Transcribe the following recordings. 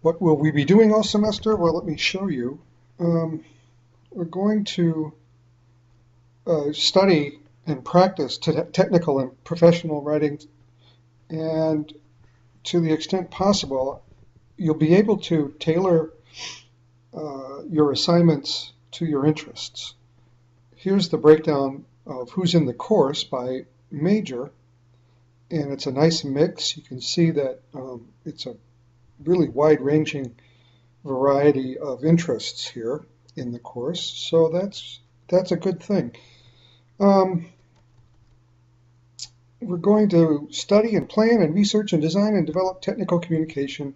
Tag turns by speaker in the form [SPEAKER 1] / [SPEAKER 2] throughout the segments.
[SPEAKER 1] What will we be doing all semester? Well, let me show you. Um, we're going to study and practice technical and professional writing, and to the extent possible, you'll be able to tailor your assignments to your interests. Here's the breakdown of who's in the course by major, and it's a nice mix. You can see that it's a really wide-ranging variety of interests here in the course, so that's a good thing. Um, we're going to study and plan and research and design and develop technical communication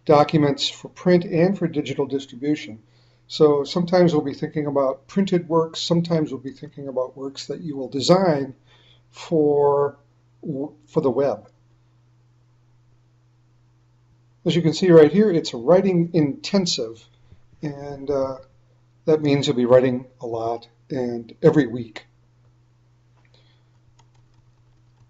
[SPEAKER 1] documents for print and for digital distribution. So sometimes we'll be thinking about printed works, sometimes we'll be thinking about works that you will design for, for the web. As you can see right here, it's writing intensive, and that means you'll be writing a lot and every week.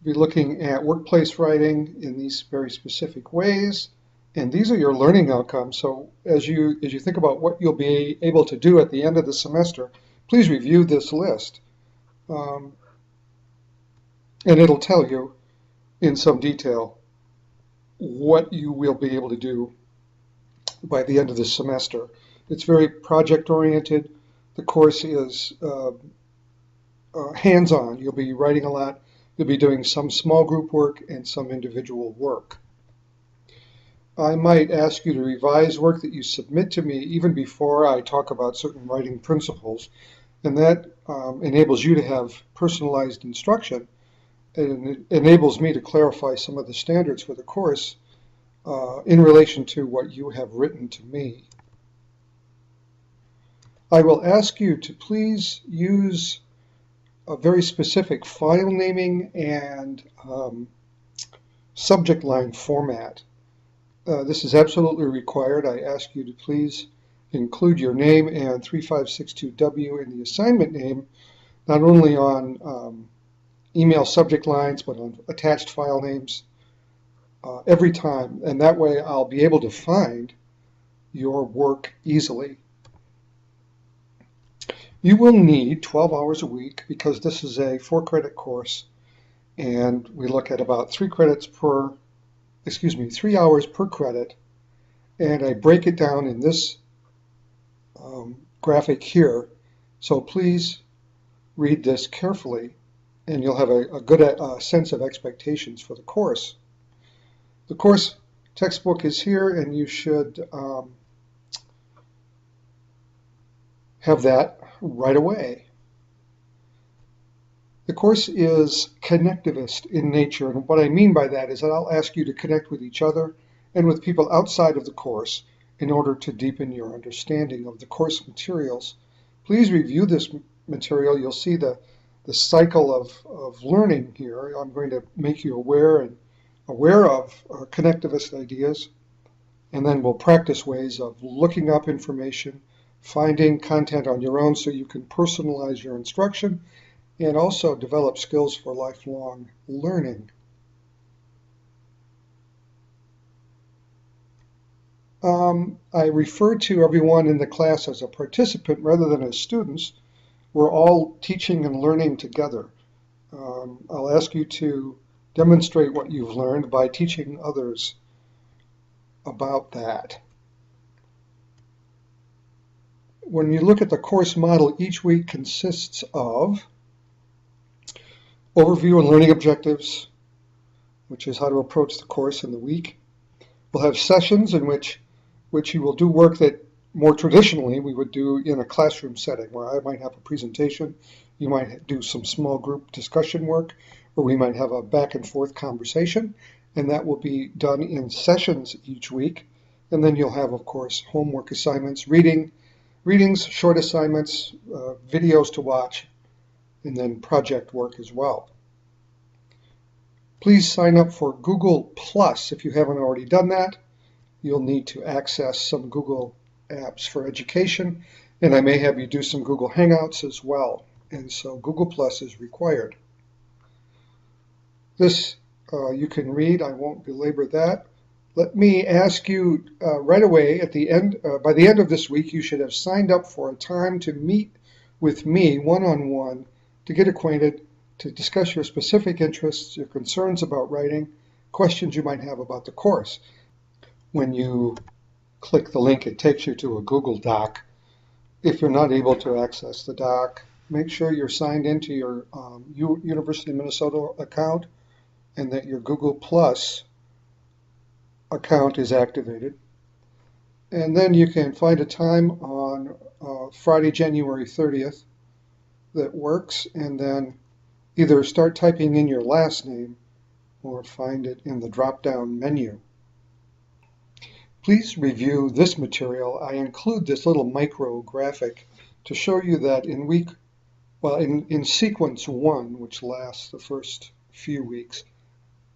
[SPEAKER 1] We'll be looking at workplace writing in these very specific ways, and these are your learning outcomes. So as you think about what you'll be able to do at the end of the semester, please review this list, and it'll tell you in some detail what you will be able to do by the end of the semester. It's very project oriented. The course is hands-on. You'll be writing a lot. You'll be doing some small group work and some individual work. I might ask you to revise work that you submit to me even before I talk about certain writing principles, and that enables you to have personalized instruction, and it enables me to clarify some of the standards for the course in relation to what you have written to me. I will ask you to please use a very specific file naming and subject line format. This is absolutely required. I ask you to please include your name and 3562W in the assignment name, not only on email subject lines, but on attached file names every time. And that way I'll be able to find your work easily. You will need 12 hours a week because this is a 4-credit course, and we look at about 3 hours per credit, and I break it down in this graphic here. So please read this carefully, and you'll have a good sense of expectations for the course. The course textbook is here, and you should have that right away. The course is connectivist in nature, and what I mean by that is that I'll ask you to connect with each other and with people outside of the course in order to deepen your understanding of the course materials. Please review this material. You'll see the cycle of learning here. I'm going to make you aware of connectivist ideas, and then we'll practice ways of looking up information, finding content on your own so you can personalize your instruction, and also develop skills for lifelong learning. I refer to everyone in the class as a participant rather than as students. We're all teaching and learning together. I'll ask you to demonstrate what you've learned by teaching others about that. When you look at the course model, each week consists of overview and learning objectives, which is how to approach the course in the week. We'll have sessions in which you will do work that more traditionally we would do in a classroom setting, where I might have a presentation, you might do some small group discussion work, or we might have a back and forth conversation, and that will be done in sessions each week. And then you'll have, of course, homework assignments, readings, short assignments, videos to watch, and then project work as well. Please sign up for Google Plus if you haven't already done that. You'll need to access some Google apps for education, and I may have you do some Google Hangouts as well. And so Google Plus is required. This you can read. I won't belabor that. let me ask you right away at the end, by the end of this week, you should have signed up for a time to meet with me one-on-one to get acquainted, to discuss your specific interests, your concerns about writing, questions you might have about the course. When you click the link, it takes you to a Google Doc. If you're not able to access the doc, make sure you're signed into your University of Minnesota account and that your Google Plus account is activated. And then you can find a time on Friday, January 30th that works, and then either start typing in your last name or find it in the drop-down menu. Please review this material. I include this little micro graphic to show you that in sequence 1, which lasts the first few weeks,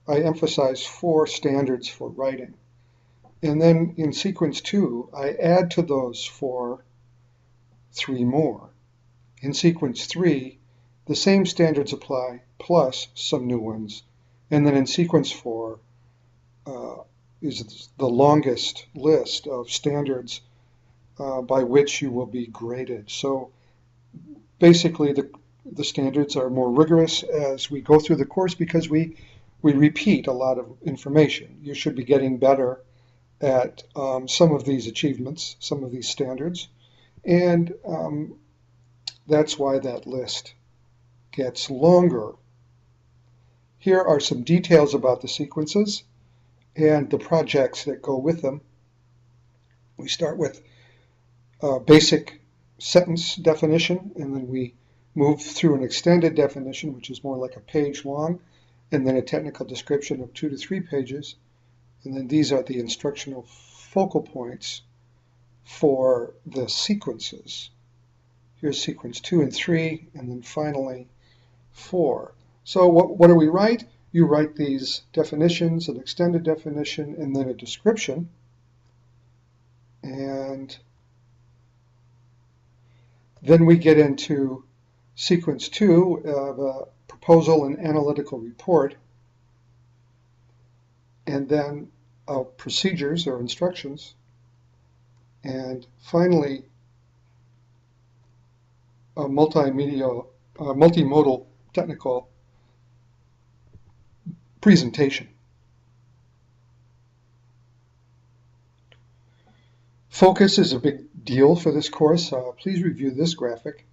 [SPEAKER 1] I emphasize 4 standards for writing. And then in sequence 2, I add to those 4 3 more. In sequence 3, the same standards apply plus some new ones. And then in sequence 4 is the longest list of standards by which you will be graded. So basically the standards are more rigorous as we go through the course because we repeat a lot of information. You should be getting better at some of these achievements, some of these standards, and that's why that list gets longer. Here are some details about the sequences and the projects that go with them. We start with a basic sentence definition, and then we move through an extended definition, which is more like a page long, and then a technical description of 2 to 3 pages. And then these are the instructional focal points for the sequences. Here's sequence 2 and 3, and then finally 4. So what do we write? You write these definitions, an extended definition, and then a description. And then we get into sequence 2 of a proposal and analytical report, and then procedures or instructions, and finally a multimodal technical presentation. Focus is a big deal for this course. Please review this graphic.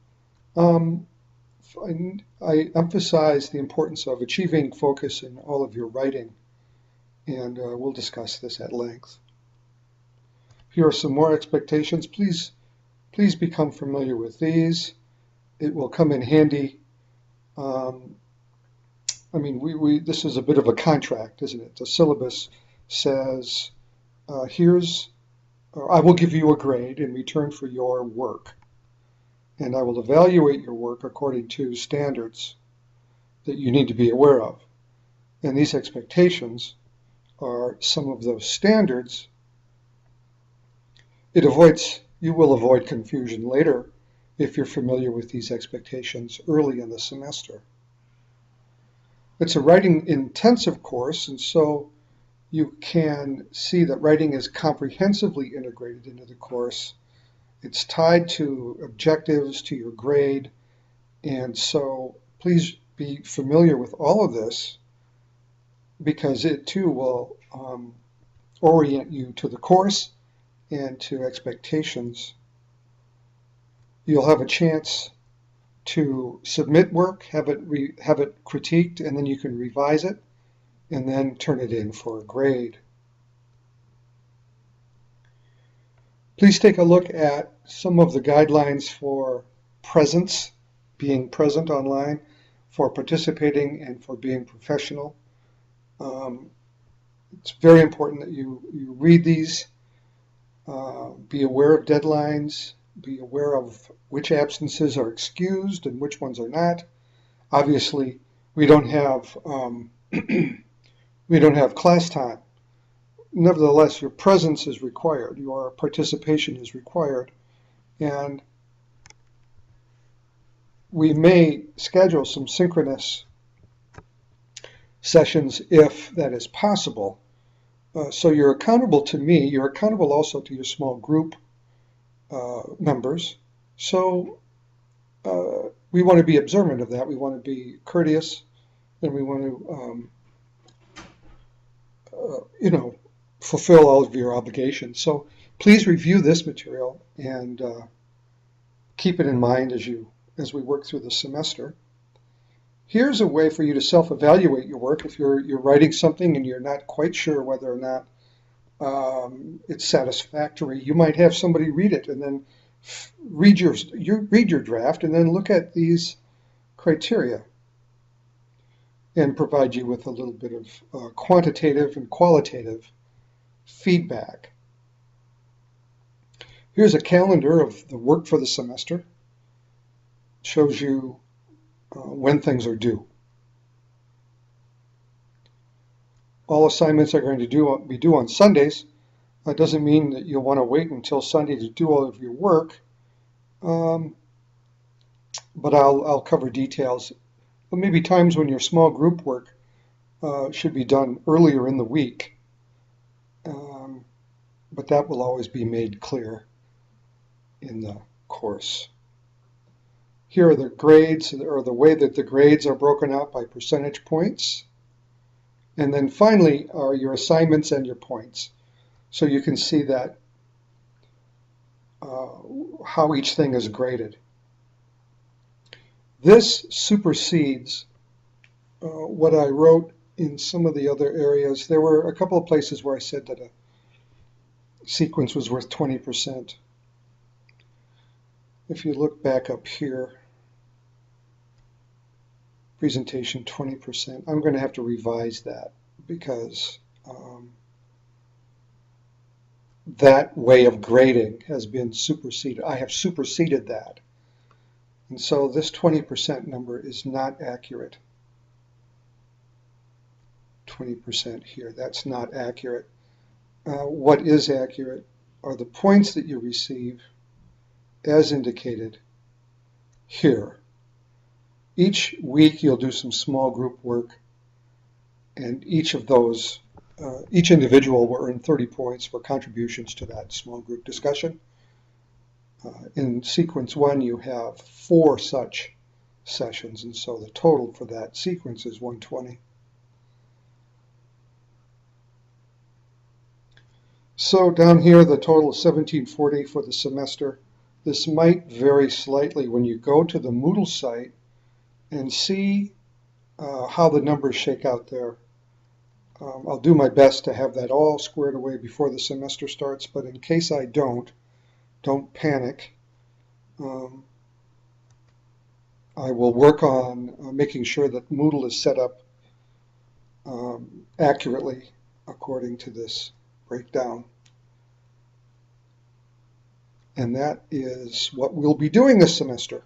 [SPEAKER 1] I emphasize the importance of achieving focus in all of your writing, and we'll discuss this at length. Here are some more expectations. Please become familiar with these. It will come in handy. This is a bit of a contract, isn't it? The syllabus says, I will give you a grade in return for your work, and I will evaluate your work according to standards that you need to be aware of. And these expectations are some of those standards. You will avoid confusion later if you're familiar with these expectations early in the semester. It's a writing intensive course, and so you can see that writing is comprehensively integrated into the course. It's tied to objectives, to your grade, and so please be familiar with all of this because it too will orient you to the course and to expectations. You'll have a chance to submit work, have it critiqued, and then you can revise it and then turn it in for a grade. Please take a look at some of the guidelines for presence, being present online, for participating, and for being professional. It's very important that you read these, be aware of deadlines, be aware of which absences are excused and which ones are not. Obviously, we don't have class time. Nevertheless, your presence is required, your participation is required, and we may schedule some synchronous sessions if that is possible. So you're accountable to me. You're accountable also to your small group members. So we want to be observant of that. We want to be courteous, and we want to, fulfill all of your obligations. So please review this material and keep it in mind as we work through the semester. Here's a way for you to self-evaluate your work. If you're writing something and you're not quite sure whether or not it's satisfactory, you might have somebody read it and then read your draft and then look at these criteria and provide you with a little bit of quantitative and qualitative feedback. Here's a calendar of the work for the semester. It shows you when things are due. All assignments are going to be due on Sundays. That doesn't mean that you'll want to wait until Sunday to do all of your work, but I'll cover details. There may be times when your small group work should be done earlier in the week, but that will always be made clear in the course. Here are the grades, or the way that the grades are broken out by percentage points. And then finally are your assignments and your points. So you can see that how each thing is graded. This supersedes what I wrote in some of the other areas. There were a couple of places where I said that a sequence was worth 20%. If you look back up here, presentation 20%, I'm going to have to revise that because that way of grading has been superseded. I have superseded that. And so this 20% number is not accurate. 20% here, that's not accurate. What is accurate are the points that you receive as indicated here. Each week you'll do some small group work, and each of those, each individual will earn 30 points for contributions to that small group discussion. In sequence 1 you have 4 such sessions, and so the total for that sequence is 120. So down here the total is 1740 for the semester. This might vary slightly when you go to the Moodle site and see how the numbers shake out there. I'll do my best to have that all squared away before the semester starts, but in case I don't panic. I will work on making sure that Moodle is set up accurately according to this breakdown. And that is what we'll be doing this semester.